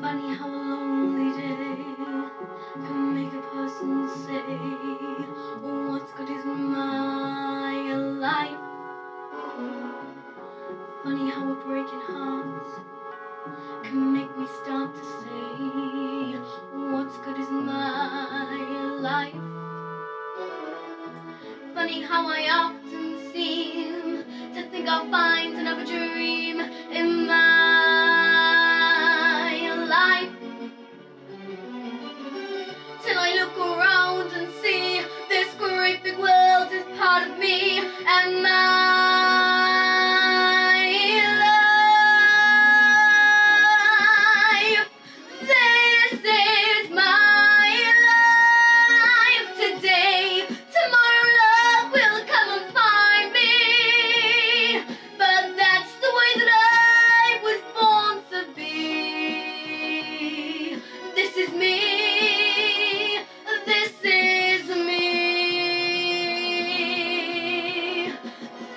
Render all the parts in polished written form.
Funny how a lonely day can make a person say, oh, what's good is my life. Funny how a breaking heart can make me start to say, what's good is my life. Funny how I often seem to think I'll find another dream in my life, till I look around and see this great big world is part of me and my life. This is my life today. Tomorrow love will come and find me, but that's the way that I was born to be. This is me. This is me.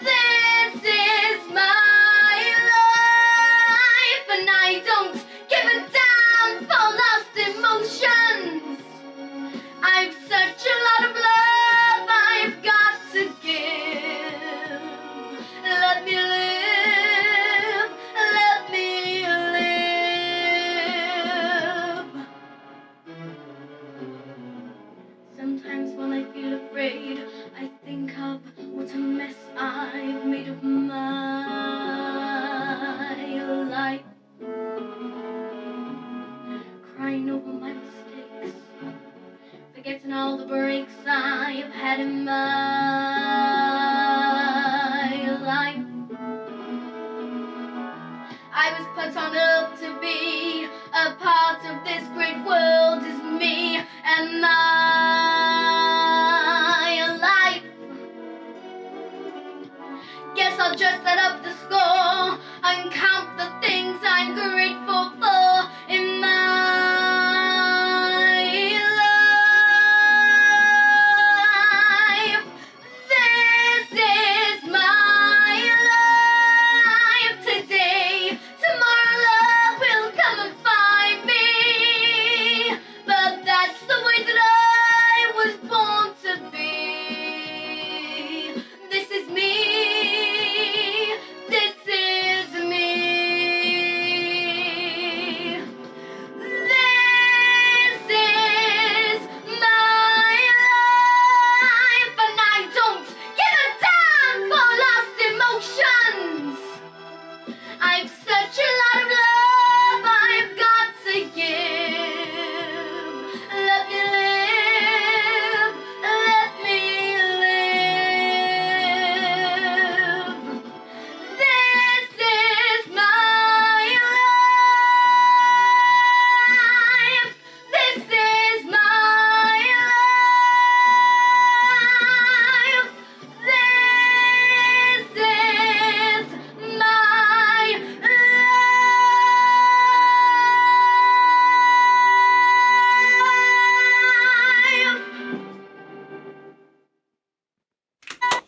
This is my life, and I don't give a damn for lost emotions. I've such a lot of love I've got to give. Let me live, let me live. Sometimes when I feel afraid, I think of what a mess I've made of my life. Crying over my mistakes, forgetting all the breaks I've had in my life. I was put on earth to be a part of this great world is me and my life. Guess I'll just set up the score and count the things I'm grateful for in my life. This is my life today. Tomorrow love will come and find me, but that's the way that I was born to be. This is me. This is me. This is my life, and I don't give a damn for lost emotions. I've such a lot of love I've got to give. Let me live, let me live. This is my life. This is my life. This is my life.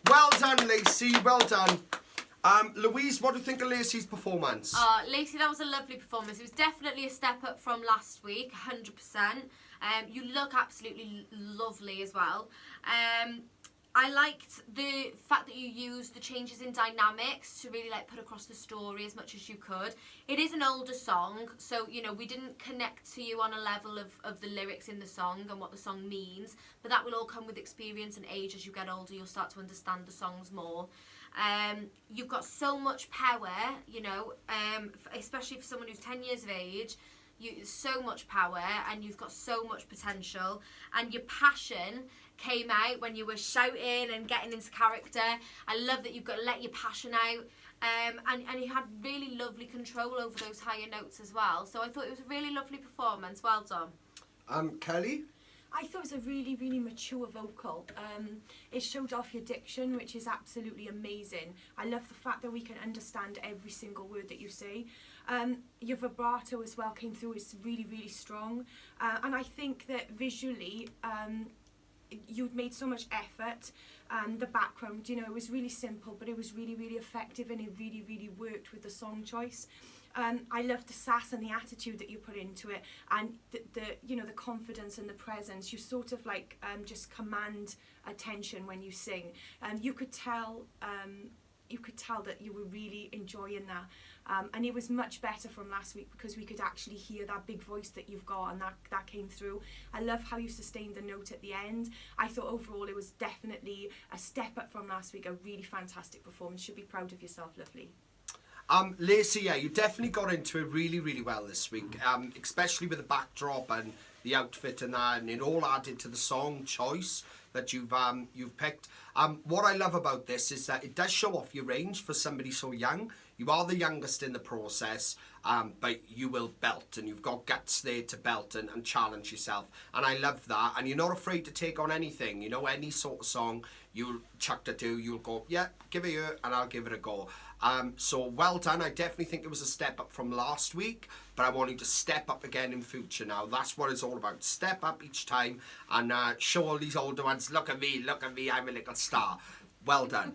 Well done, Lacey. Well done. Louise, what do you think of Lacey's performance? Lacey, that was a lovely performance. It was definitely a step up from last week, 100%. You look absolutely lovely as well. I liked the fact that you used the changes in dynamics to really put across the story as much as you could. It is an older song, so we didn't connect to you on a level of the lyrics in the song and what the song means, but that will all come with experience and age. As you get older, you'll start to understand the songs more. You've got so much power, especially for someone who's 10 years of age. So much power, and you've got so much potential, and your passion came out when you were shouting and getting into character. I love that you've got to let your passion out, and you had really lovely control over those higher notes as well. So I thought it was a really lovely performance. Well done. Kelly? I thought it was a really, really mature vocal. It showed off your diction, which is absolutely amazing. I love the fact that we can understand every single word that you say. Your vibrato as well came through. It's really, really strong. And I think that visually, you'd made so much effort and the background, you know, it was really simple, but it was really, really effective, and it really, really worked with the song choice. I love the sass and the attitude that you put into it, and the you know, the confidence and the presence. You sort of like just command attention when you sing, and you could tell that you were really enjoying that, and it was much better from last week because we could actually hear that big voice that you've got, and that came through. I love how you sustained the note at the end. I thought overall it was definitely a step up from last week. A really fantastic performance. Should be proud of yourself, lovely. Lacey, yeah, you definitely got into it really, really well this week, especially with the backdrop and the outfit and that, and it all added to the song choice that you've picked. What I love about this is that it does show off your range for somebody so young. You are the youngest in the process, but you will belt, and you've got guts there to belt and challenge yourself. And I love that. And you're not afraid to take on anything. You know, any sort of song you'll chuck to do, you'll go, yeah, give it a and I'll give it a go. So well done. I definitely think it was a step up from last week, but I want you to step up again in future now. That's what it's all about. Step up each time and show all these older ones, look at me, I'm a little star. Well done.